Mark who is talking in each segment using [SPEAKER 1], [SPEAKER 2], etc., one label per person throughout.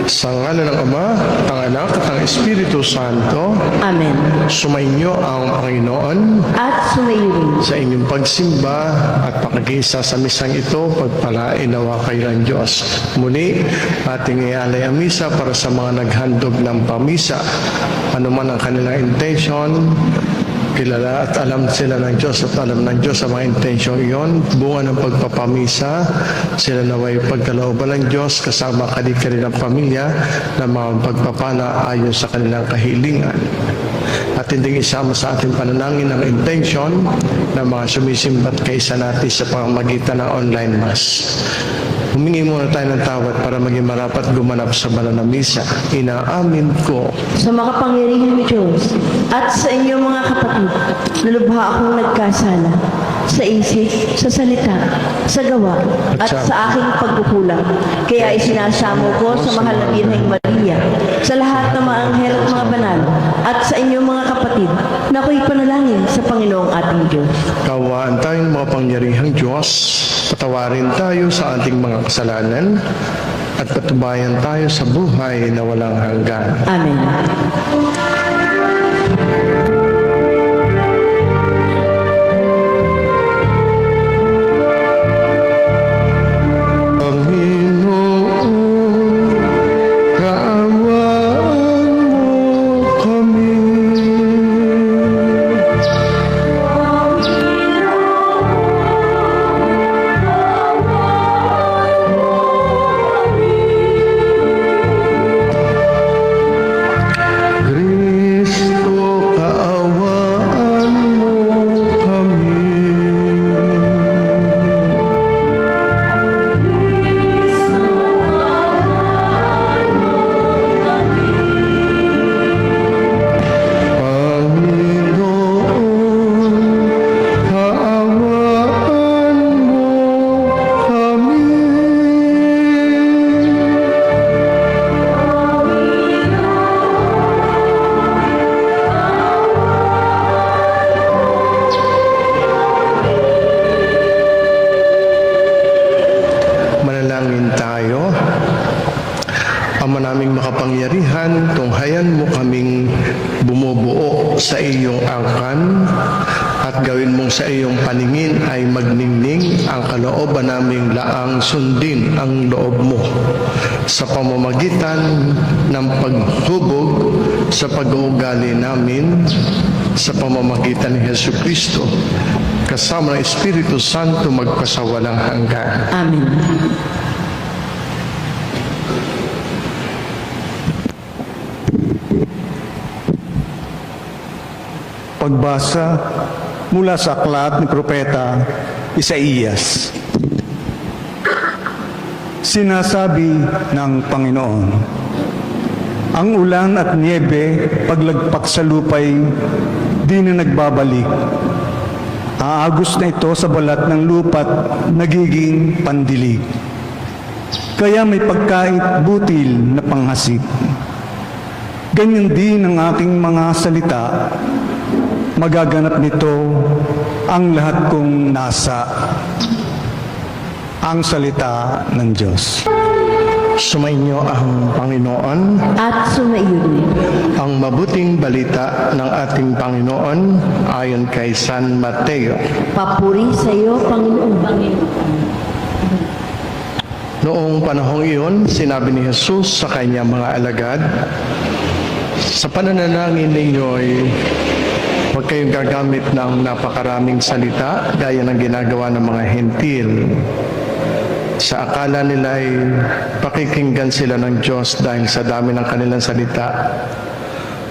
[SPEAKER 1] Sa ngalan ng Ama, ng Anak, at ng Espiritu Santo.
[SPEAKER 2] Amen.
[SPEAKER 1] Sumainyo ang Panginoon
[SPEAKER 2] At sumayo rin.
[SPEAKER 1] sa inyong pagsimba at pakikisa sa misang ito, pagpalain nawa kayo ng Diyos. Muli, ating ialay ang misa para sa mga naghandog ng pamisa. Ano man ang kanilang intention, kilala at alam sila ng Diyos at alam ng Diyos sa mga intensyon iyon. Bunga ng pagpapamisa, sila naway pagkalooban ng Diyos kasama kanilang pamilya na mga pagpapala ayon sa kanilang kahilingan. At hindi isama sa ating pananangin ang intensyon ng mga sumisimbat kaisa natin sa pamamagitan ng online mass. Humingi muna tayo ng tawad para maging marapat gumanap sa banal na misa. Inaamin ko
[SPEAKER 2] Sa makapangyarihang Diyos at sa inyong mga kapatid, nalubha akong nagkasala sa isip, sa salita, sa gawa, at sa aking pagkukulang. Kaya isinasamo ko sa mahal na Birheng Maria, sa lahat ng mga anghel at mga banal, at sa inyong mga kapatid, na ako'y panalangin sa Panginoong ating Diyos.
[SPEAKER 1] kawaan tayong mga pangyarihang Diyos, patawarin tayo sa ating mga kasalanan, at patubayan tayo sa buhay na walang hanggan.
[SPEAKER 2] Amen.
[SPEAKER 1] Panginoon, kaawaan mo kami. Kristo, kaawaan mo kami. Panginoon, kaawaan mo kami. Manalangin tayo. Ama naming makapangyarihan, tunghayan mo kaming bumubuo sa iyong angkan at gawin mong sa iyong paningin ay magningning ang kalooban naming laang sundin ang loob mo sa pamamagitan ng paghubog sa pag-uugali namin sa pamamagitan ni Jesucristo kasama ng Espiritu Santo magpasawalang hanggan.
[SPEAKER 2] Amen.
[SPEAKER 3] Pagbasa mula sa aklat ni Propeta Isaías. Sinasabi ng Panginoon, ang ulan at niebe paglagpak sa lupay di na nagbabalik. Aagos na ito sa balat ng lupa't nagiging pandilig. Kaya may pagkait butil na panghasik. Ganyan din ang aking mga salita. Magaganap nito ang lahat kong nasa. Ang salita ng Diyos.
[SPEAKER 1] Sumainyo ang Panginoon,
[SPEAKER 2] At sumayo rin.
[SPEAKER 1] ang mabuting balita ng ating Panginoon ayon kay San Mateo.
[SPEAKER 2] Papuri sa iyo, Panginoon.
[SPEAKER 1] Noong panahong iyon, sinabi ni Jesus sa kanyang mga alagad, sa pananalangin ninyo'y huwag kayong gagamit ng napakaraming salita gaya ng ginagawa ng mga hentil. Sa akala nila ay pakikinggan sila ng Diyos dahil sa dami ng kanilang salita.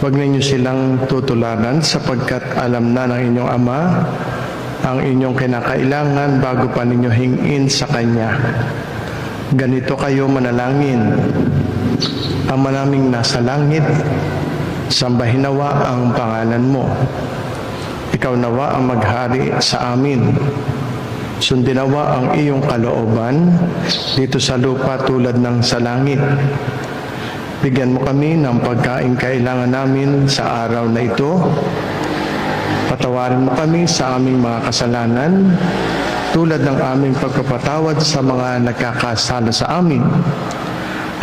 [SPEAKER 1] Huwag ninyo silang tutularan sapagkat alam na ng inyong Ama ang inyong kinakailangan bago pa ninyo hingin sa Kanya. Ganito kayo manalangin. Ama naming nasa langit, sambahin nawa ang pangalan mo. Ikaw nawa ang maghari sa amin. Sundin nawa ang iyong kalooban dito sa lupa tulad ng sa langit. Bigyan mo kami ng pagkain kailangan namin sa araw na ito. Patawarin mo kami sa aming mga kasalanan tulad ng aming pagpapatawad sa mga nagkakasala sa amin.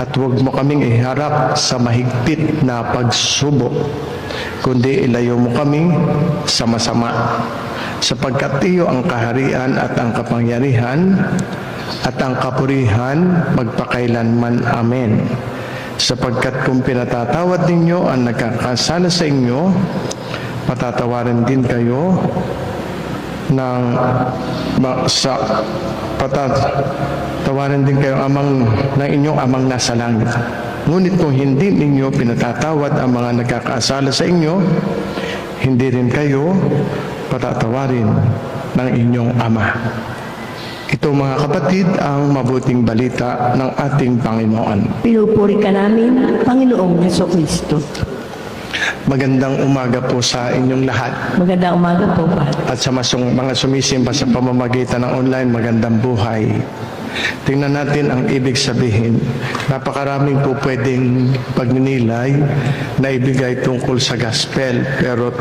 [SPEAKER 1] at huwag mo kaming iharap sa mahigpit na pagsubok, kundi ilayo mo kami sa masama. Sapagkat iyo ang kaharian at ang kapangyarihan at ang kapurihan magpakailanman. Amen. Sapagkat kung pinatatawad ninyo ang nagkakasala sa inyo, patatawarin din kayo ng patatawarin din kayo ng inyong amang nasa langit. Ngunit kung hindi ninyo pinatatawad ang mga nagkakasala sa inyo, hindi rin kayo patatawarin ng inyong Ama. Ito mga kapatid ang mabuting balita ng ating Panginoon.
[SPEAKER 2] Pinupuri ka namin, Panginoong Jesucristo.
[SPEAKER 1] Magandang umaga po sa inyong lahat.
[SPEAKER 2] Magandang umaga po, Padre.
[SPEAKER 1] At sa mga sumisimba sa pamamagitan ng online, magandang buhay. Tingnan natin ang ibig sabihin. Napakaraming po pwedeng pagninilay na ibigay tungkol sa gospel. Pero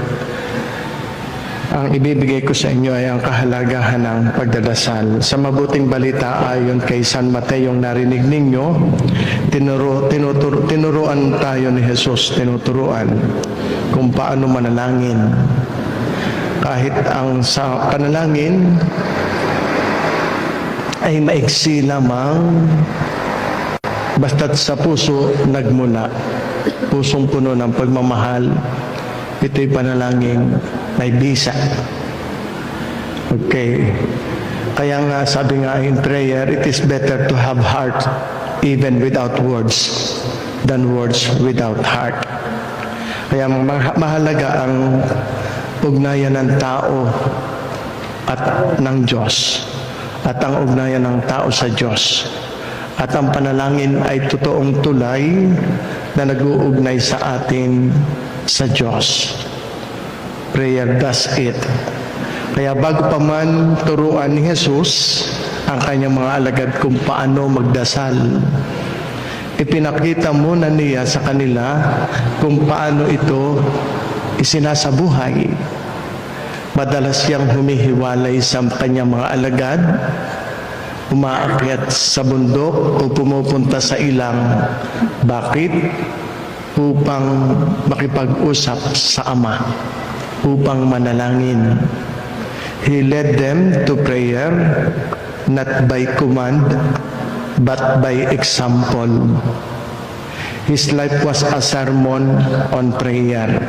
[SPEAKER 1] ang ibibigay ko sa inyo ay ang kahalagahan ng pagdadasal. Sa mabuting balita ayon kay San Mateo yung narinig ninyo, tinuruan tayo ni Jesus, tinuturuan kung paano manalangin. Kahit ang sa panalangin ay maiksi lamang, basta't sa puso nagmula, pusong puno ng pagmamahal, ito'y panalangin may bisa. Okay. Kaya nga sabi nga in prayer, it is better to have heart even without words than words without heart. Kaya mahalaga ang ugnayan ng tao at ng Diyos, at ang ugnayan ng tao sa Diyos. At ang panalangin ay totoong tulay na nag-uugnay sa atin sa Diyos. Prayer does it. Kaya bago pa man turuan ni Jesus ang kanyang mga alagad kung paano magdasal, ipinakita muna niya sa kanila kung paano ito isinasabuhay. Madalas siyang humihiwalay sa kanyang mga alagad, umaakyat sa bundok o pumupunta sa ilang. Bakit? Upang makipag-usap sa Ama, upang manalangin. He led them to prayer, not by command, but by example. His life was a sermon on prayer,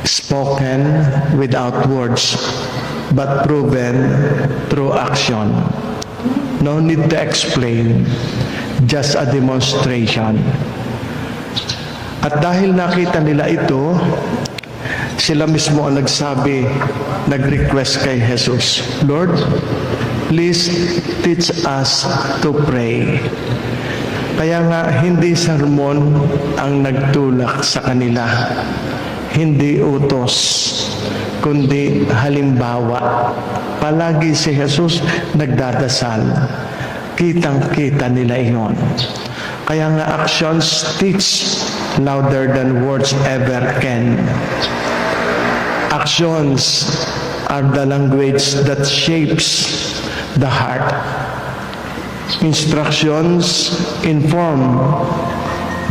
[SPEAKER 1] spoken without words, but proven through action. No need to explain, just a demonstration. At dahil nakita nila ito, sila mismo ang nag-request kay Jesus, Lord, please teach us to pray. Kaya nga, hindi sermon ang nagtulak sa kanila, hindi utos, kundi halimbawa. Palagi si Jesus nagdadasal. Kitang-kita nila iyon. Kaya nga, actions teach louder than words ever can. Actions are the language that shapes the heart. Instructions inform,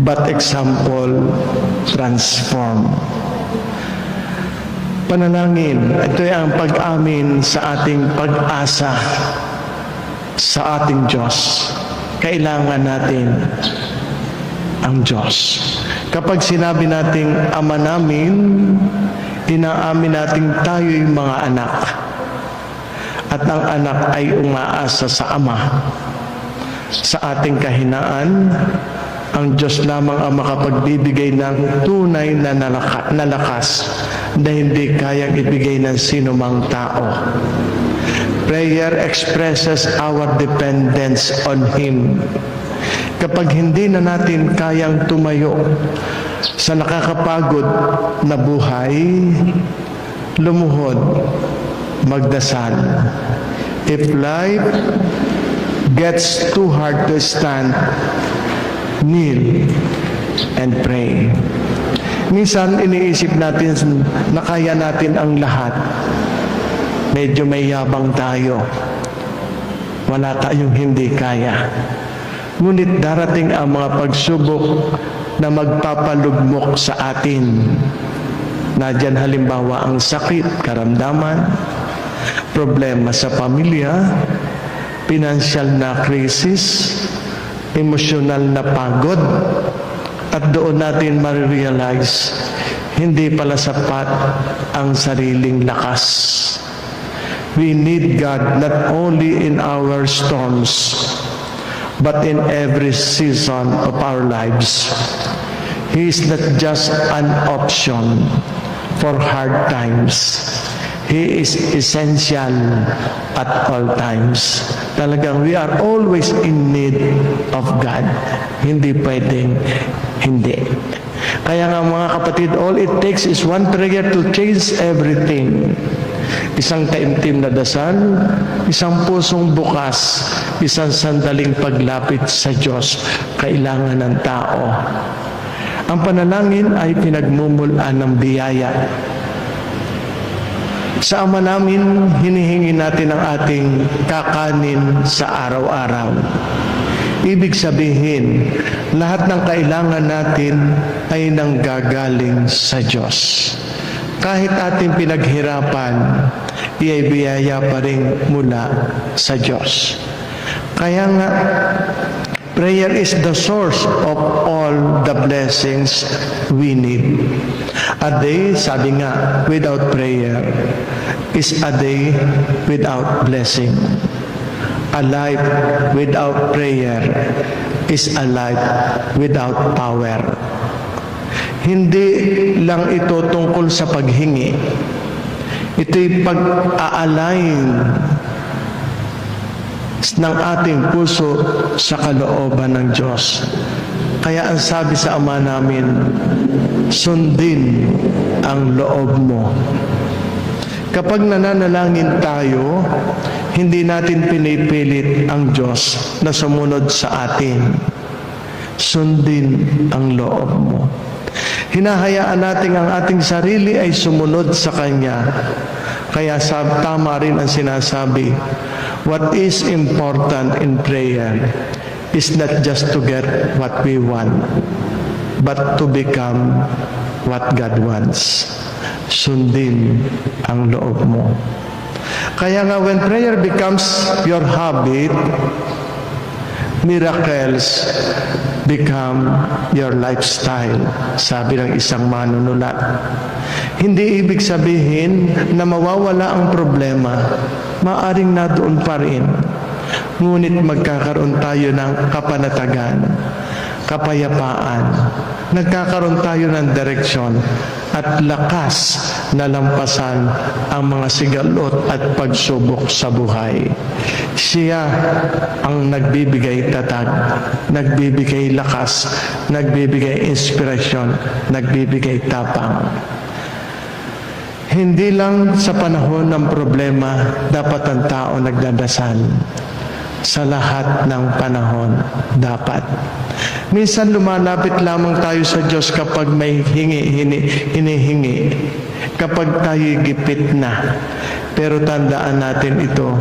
[SPEAKER 1] but example transform. Panalangin, ito ang pag-amin sa ating pag-asa sa ating Diyos. Kailangan natin ang Diyos. Kapag sinabi nating Ama namin, inaamin nating tayo'y mga anak. At ang anak ay umaasa sa Ama. Sa ating kahinaan, ang Diyos lamang ang makapagbibigay ng tunay na lakas na hindi kayang ibigay ng sinumang tao. Prayer expresses our dependence on Him. Kapag hindi na natin kayang tumayo sa nakakapagod na buhay, lumuhod, magdasal. If life gets too hard to stand, kneel and pray. Minsan iniisip natin na kaya natin ang lahat. Medyo may yabang tayo. Wala tayong hindi kaya. Ngunit darating ang mga pagsubok na magpapalugmok sa atin. Nadyan halimbawa ang sakit, karamdaman, problema sa pamilya, pinansyal na krisis, emosyonal na pagod, at doon natin marirealize hindi pala sapat ang sariling lakas. We need God not only in our storms, but in every season of our lives. He is not just an option for hard times. He is essential at all times. Talagang we are always in need of God. Hindi pwedeng hindi. Kaya nga mga kapatid, all it takes is one prayer to change everything. Isang taimtim na dasal, isang pusong bukas, isang sandaling paglapit sa Diyos, kailangan ng tao. Ang panalangin ay pinagmumulan ng biyaya. Sa Ama namin, hinihingi natin ang ating kakanin sa araw-araw. Ibig sabihin, lahat ng kailangan natin ay nanggagaling sa Diyos. Kahit ating pinaghirapan, iibiyaya pa rin mula sa Diyos. Kaya nga, prayer is the source of all the blessings we need. A day, sabi nga, without prayer is a day without blessing. A life without prayer is a life without power. Hindi lang ito tungkol sa paghingi. Ito'y pag-aalign ng ating puso sa kalooban ng Diyos. Kaya ang sabi sa Ama namin, sundin ang loob mo. Kapag nananalangin tayo, hindi natin pinipilit ang Diyos na sumunod sa atin. Sundin ang loob mo. Hinahayaan natin ang ating sarili ay sumunod sa Kanya. Kaya tama rin ang sinasabi, what is important in prayer is not just to get what we want, but to become what God wants. Sundin ang loob mo. Kaya nga when prayer becomes your habit, miracles become your lifestyle, sabi ng isang manunulat. Hindi ibig sabihin na mawawala ang problema, maaring nadoon pa rin. Ngunit magkakaroon tayo ng kapanatagan, kapayapaan, nagkakaroon tayo ng direksyon at lakas na lampasan ang mga sigalot at pagsubok sa buhay. Siya ang nagbibigay tatag, nagbibigay lakas, nagbibigay inspirasyon, nagbibigay tapang. Hindi lang sa panahon ng problema dapat ang tao nagdadasal. Sa lahat ng panahon, dapat. Minsan lumalapit lamang tayo sa Diyos kapag may hinihingi, kapag tayo gipit na. Pero tandaan natin ito,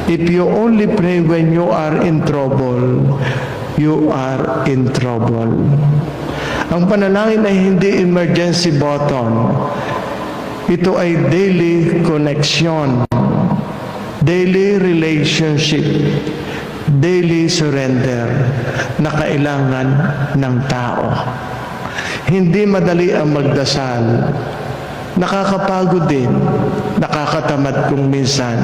[SPEAKER 1] if you only pray when you are in trouble, you are in trouble. Ang panalangin ay hindi emergency button. Ito ay daily connection, daily relationship, daily surrender na kailangan ng tao. Hindi madali ang magdasal. Nakakapagod din, nakakatamad kung minsan.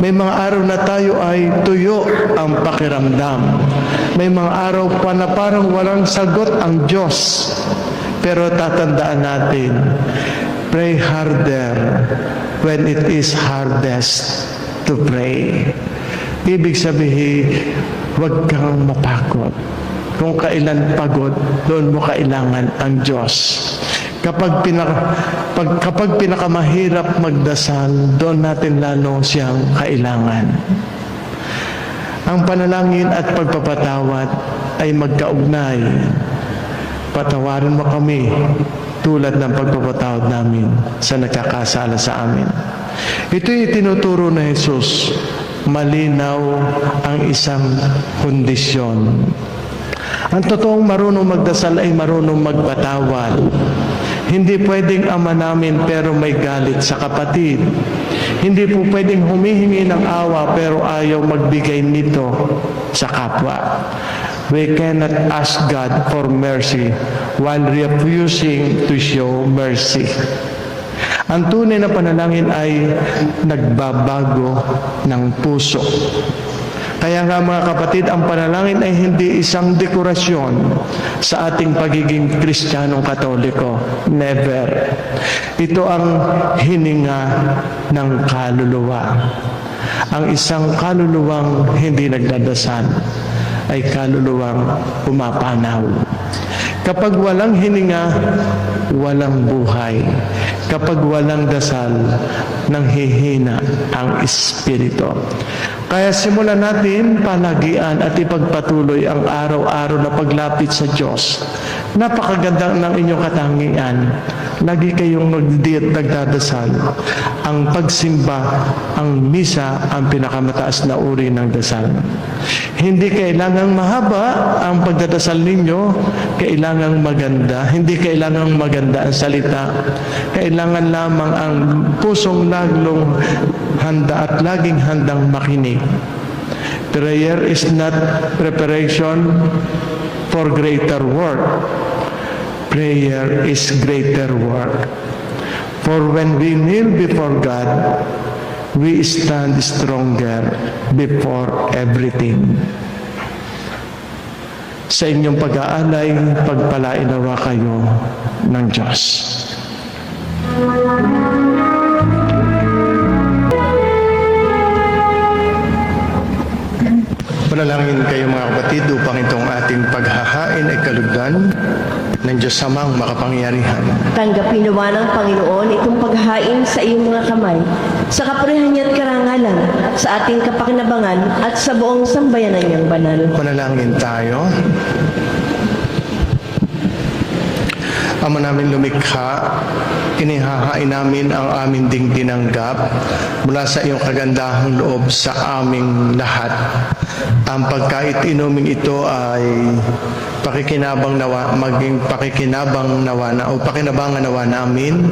[SPEAKER 1] May mga araw na tayo ay tuyo ang pakiramdam. May mga araw pa na parang walang sagot ang Diyos. Pero tatandaan natin, pray harder when it is hardest to pray. Ibig sabihin, huwag kang mapagod. Kung kailan pagod, doon mo kailangan ang Diyos. Kapag pinakamahirap magdasal, doon natin lalo siyang kailangan. Ang panalangin at pagpapatawad ay magkaugnay. Patawarin mo kami tulad ng pagpapatawad namin sa nagkakasala sa amin. Ito'y tinuturo na Jesus. Malinaw ang isang kondisyon. Ang totoong marunong magdasal ay marunong magpatawad. Hindi pwedeng ama namin pero may galit sa kapatid. Hindi po pwedeng humihingi ng awa pero ayaw magbigay nito sa kapwa. We cannot ask God for mercy while refusing to show mercy. Ang tunay na panalangin ay nagbabago ng puso. Kaya nga mga kapatid, ang panalangin ay hindi isang dekorasyon sa ating pagiging Kristiyanong Katoliko. Never. Ito ang hininga ng kaluluwa. Ang isang kaluluwang hindi nagdadasal ay kaluluwang pumapanaw. Kapag walang hininga, walang buhay. Kapag walang dasal, nanghihina ang espiritu. Kaya simulan natin palagian at ipagpatuloy ang araw-araw na paglapit sa Diyos. Napakaganda ng inyong katangian. Lagi kayong nagdadasal. Ang pagsimba, ang misa, ang pinakamataas na uri ng dasal. Hindi kailangang mahaba ang pagdadasal ninyo, kailangang maganda. Hindi kailangang maganda ang salita. Kailangan lamang ang pusong laglong handa at laging handang makinig. Prayer is not preparation for greater work. Prayer is greater work. For when we kneel before God, we stand stronger before everything. Sa inyong pag-aalay, pagpalain nawa kayo ng Diyos. Panalangin kayo mga kapatid upang itong ating paghahain ay kalugdan ng Diyos Amang makapangyarihan.
[SPEAKER 2] Tanggapin nawa ng Panginoon itong paghain sa iyong mga kamay, sa kapurihan niya at karangalan, sa ating kapakinabangan at sa buong sambayanan niyang banal.
[SPEAKER 1] Panalangin tayo. Ama namin lumikha, inihahain namin ang aming ding tinanggap mula sa iyong kagandahang loob sa aming lahat. Ang pagkait inuming ito ay pakikinabang nawa, maging pakikinabang nawa na o pakinabangan nawa namin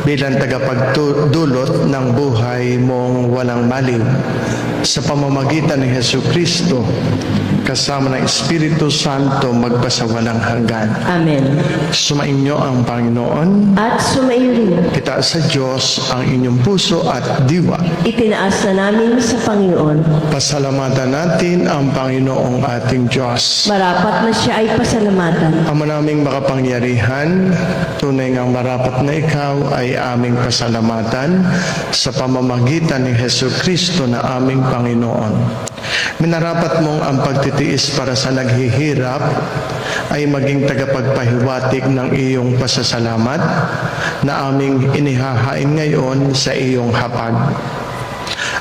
[SPEAKER 1] bilang tagapagdulot ng buhay mong walang maliw sa pamamagitan ni Jesucristo kasama ng Espiritu Santo magpasawalang hanggan.
[SPEAKER 2] Amen.
[SPEAKER 1] Sumainyo ang Panginoon.
[SPEAKER 2] At sumaiyo rin,
[SPEAKER 1] Kita sa Diyos ang inyong puso at diwa.
[SPEAKER 2] itinaas na namin sa Panginoon.
[SPEAKER 1] Pasalamatan natin ang Panginoong ating Diyos.
[SPEAKER 2] Marapat na siya ay pasalamatan.
[SPEAKER 1] Ama naming makapangyarihan, tunay ngang marapat na ikaw ay aming pasalamatan sa pamamagitan ni Jesucristo na aming Panginoon. Minarapat mong ang pagtitiis para sa naghihirap ay maging tagapagpahiwatig ng iyong pasasalamat na aming inihahain ngayon sa iyong hapag.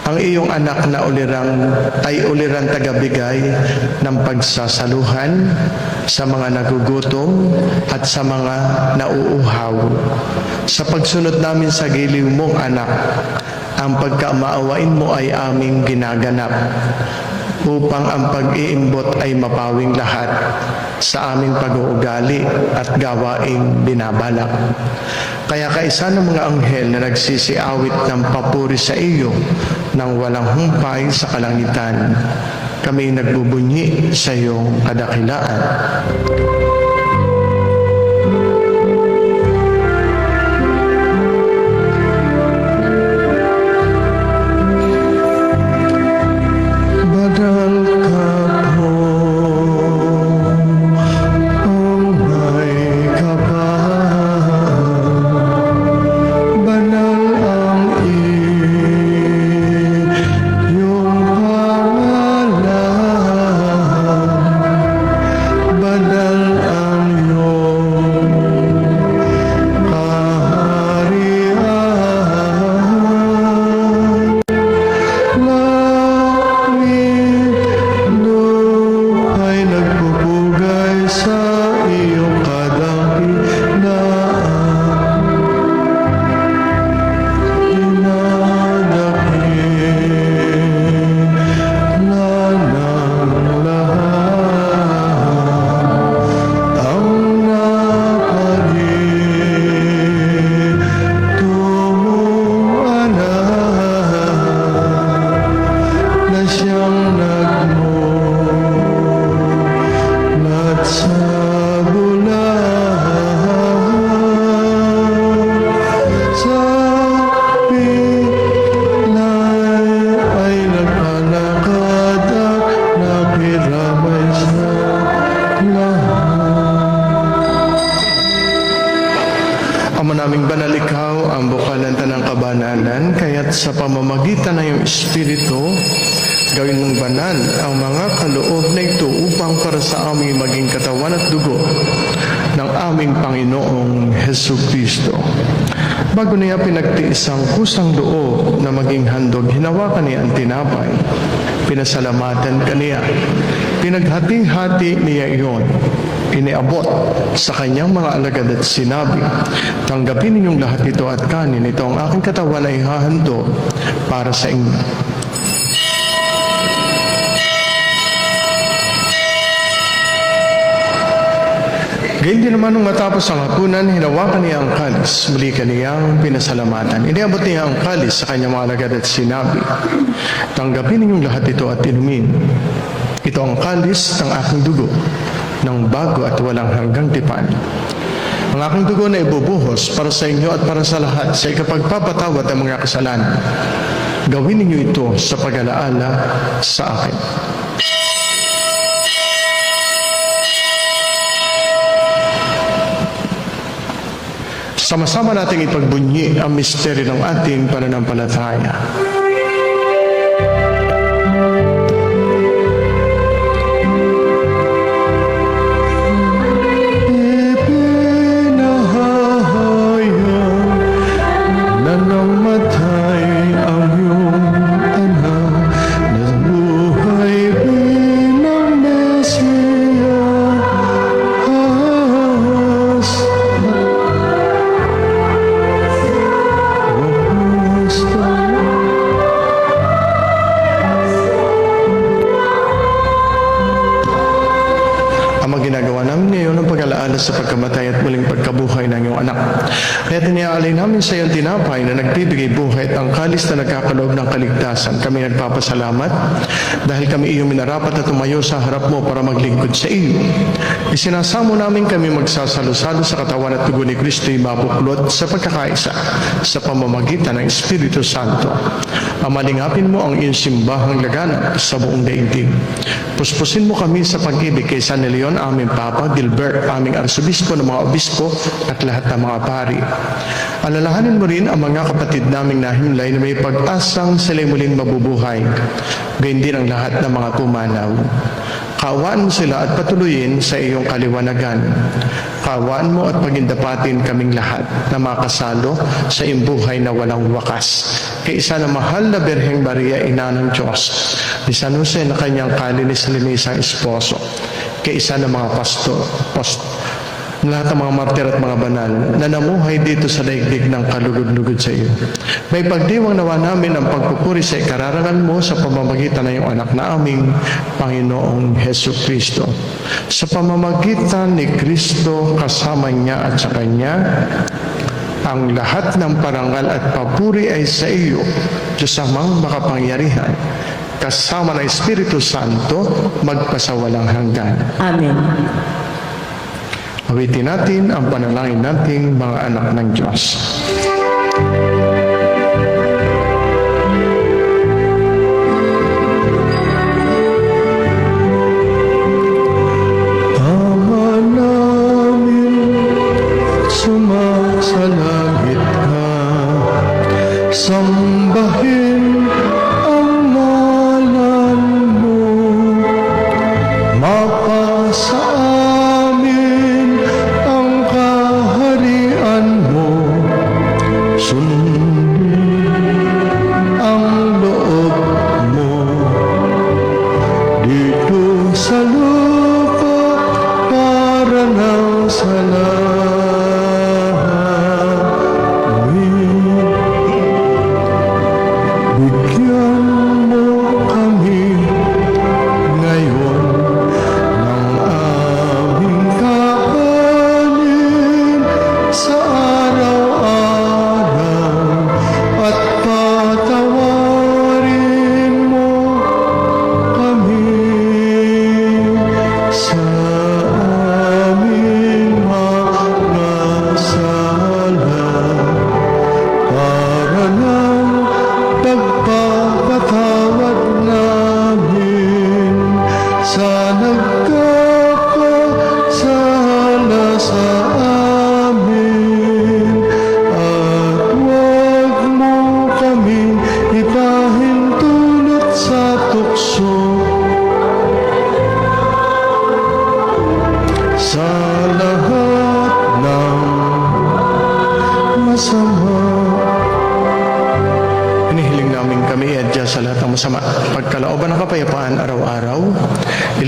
[SPEAKER 1] Ang iyong anak na ulirang tagabigay ng pagsasaluhan sa mga nagugutom at sa mga nauuhaw. Sa pagsunod namin sa giliw mong anak, ang pagkamaawain mo ay aming ginaganap upang ang pag-iimbot ay mapawing lahat sa aming pag-uugali at gawaing binabalak. Kaya kaisa ng mga anghel na nagsisiawit ng papuri sa iyo nang walang humpay sa kalangitan, kami nagbubunyi sa iyong kadakilaan. Badal ka po, ang may kapal, banal ang iyong pangalan, banal Ama naming banal, ikaw ang bukal ng tanang kabanalan, kaya't sa pamamagitan ng iyong Espiritu, gawin mong banal ang mga kaloob na ito upang para sa aming maging katawan at dugo ng aming Panginoong Hesu Kristo. Bago niya pinagtiis ang kusang loob na maging handog, hinawakan niya ang tinapay, pinasalamatan kaniya, pinaghati-hati niya iyon, iniabot sa kanyang mga alagad at sinabi, tanggapin ninyong lahat ito at kanin, ito ang aking katawan ay hahando para sa inyo. Gayun din naman nung matapos ang hapunan, hinawakan niya ang kalis, muli kaniyang pinasalamatan. Iniabot niya ang kalis sa kanyang mga alagad at sinabi, tanggapin ninyong lahat ito at inumin. Ito ang kalis ng aking dugo, ng bago at walang hanggang tipan. Ang aking dugo na ibubuhos para sa inyo at para sa lahat sa ikapagpapatawad ng mga kasalanan. Gawin ninyo ito sa pag-alaala sa akin. Sama-sama nating ipagbunyi ang misteryo ng ating pananampalataya. Sa pagkamatay at muling pagkabuhay ng iyong anak. Kaya tiniaalay namin sa iyong tinapay na nagbibigay buhay at ang kalis na nagkakaloob ng kaligtasan. Kami nagpapasalamat dahil kami iyong minarapat at tumayo sa harap mo para maglingkod sa iyo. Isinasamo namin kami magsasalo-salo sa katawan at dugo ni Kristo'y mabuklod sa pagkakaisa sa pamamagitan ng Espiritu Santo. Amalingapin mo ang iyong simbahang laganap sa buong daigdig. Puspusin mo kami sa pag-ibig kay San Leon, aming Papa, Gilbert, aming Arsobispo ng mga Obispo at lahat ng mga pari. Alalahanin mo rin ang mga kapatid naming nahimlay na may pag-asang sila'y muling mabubuhay. Gayun din ang lahat ng mga pumanaw. Kaawaan mo sila at patuloyin sa iyong kaliwanagan. Kaawaan mo at pagindapatin kaming lahat na makasalo sa imbuhay na walang wakas. Kay isa na mahal na Birheng Maria, Ina ng Diyos, ni San Jose na kanyang kalinis-linisang esposo, kay isa na mga lahat ng mga martir at mga banal na namuhay dito sa daigdig ng kalugod-lugod sa iyo. May pagdiwang nawa namin ang pagpupuri sa ikararangal mo sa pamamagitan ng iyong anak na aming Panginoong Hesu Kristo. Sa pamamagitan ni Kristo kasama niya at sa Kanya, ang lahat ng parangal at papuri ay sa iyo, Diyos amang makapangyarihan, kasama ng Espiritu Santo, magpasawalang hanggan.
[SPEAKER 2] Amen.
[SPEAKER 1] Awitin natin ang panalangin nating mga anak ng Diyos. Ama namin, sumasalangit ka, sambahin ang ngalan mo, mapasa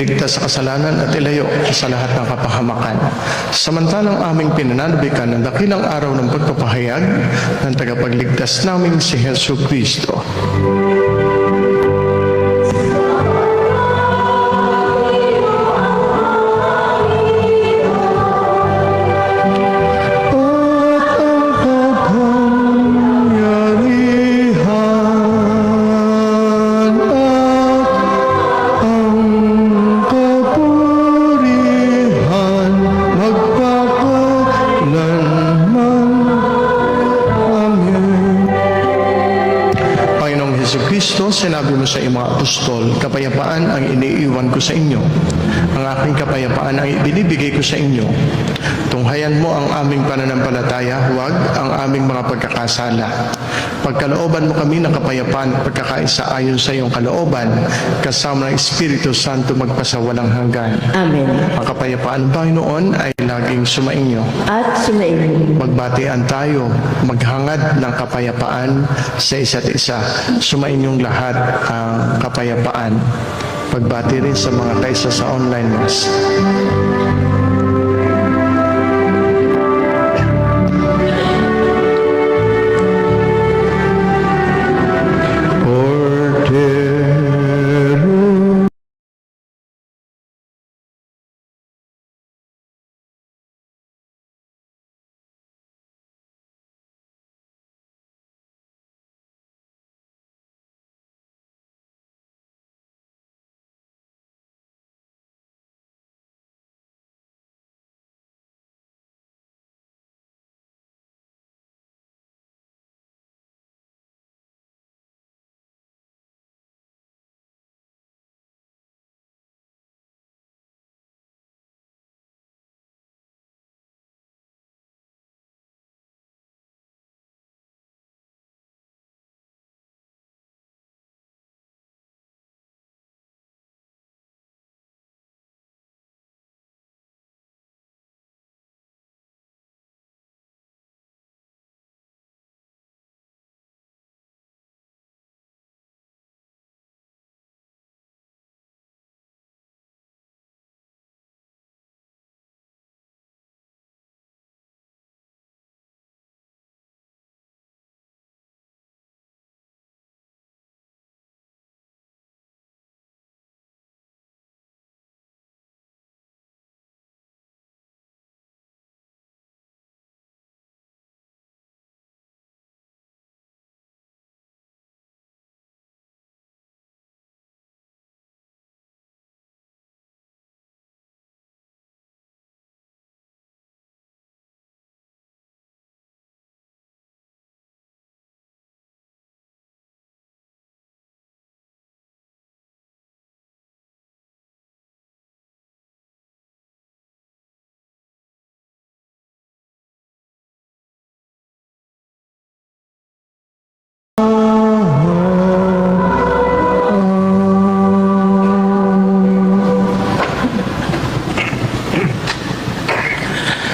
[SPEAKER 1] iligtas sa kasalanan at ilayo sa lahat ng kapahamakan. Samantalang aming pinananabikan ang dakilang araw ng pagpapahayag ng tagapagligtas namin si Hesu Kristo. Sinabi mo sa iyong mga apostol, kapayapaan ang iniiwan ko sa inyo. Ang aking kapayapaan ang ibinibigay ko sa inyo. Tunghayan mo ang aming pananampalataya, huwag ang aming mga pagkakasala. Pagkalooban mo kami ng kapayapaan at pagkakaisa ayon sa iyong kalooban, kasama ng Espiritu Santo magpasawalang hanggan.
[SPEAKER 2] Amen.
[SPEAKER 1] Ang kapayapaan ng Panginoon ay laging sumainyo.
[SPEAKER 2] At sumainyo.
[SPEAKER 1] Magbatian tayo, maghangad ng kapayapaan sa isa't isa. Sumainyong lahat ang kapayapaan. Pagbati rin sa mga kaisa sa online mass.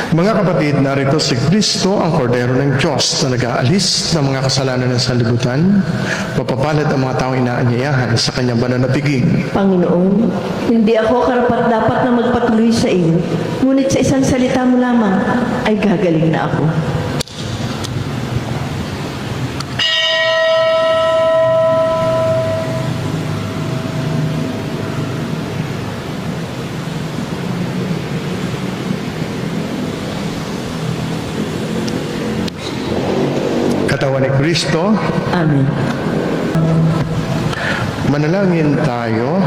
[SPEAKER 1] Mga kapatid, narito si Kristo, ang kordero ng Diyos na nag-aalis ng mga kasalanan ng sanlibutan. Mapapalad ang mga taong inaanyayahan sa kanyang banal na piging.
[SPEAKER 2] Panginoon, hindi ako karapat-dapat na magpatuloy sa iyo, ngunit sa isang salita mo lamang ay gagaling na ako.
[SPEAKER 1] Katawan ni Kristo,
[SPEAKER 2] Amen.
[SPEAKER 1] manalangin tayo.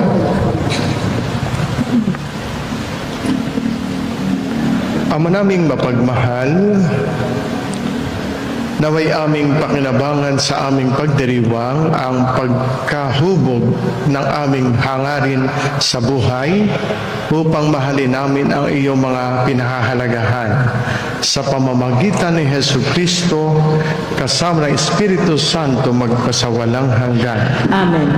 [SPEAKER 1] Ama naming mapagmahal, naway aming pakinabangan sa aming pagdiriwang ang pagkahubog ng aming hangarin sa buhay upang mahalin namin ang iyong mga pinahahalagahan. Sa pamamagitan ni Hesu Kristo, kasama ng Espiritu Santo magpasawalang hanggan.
[SPEAKER 2] Amen.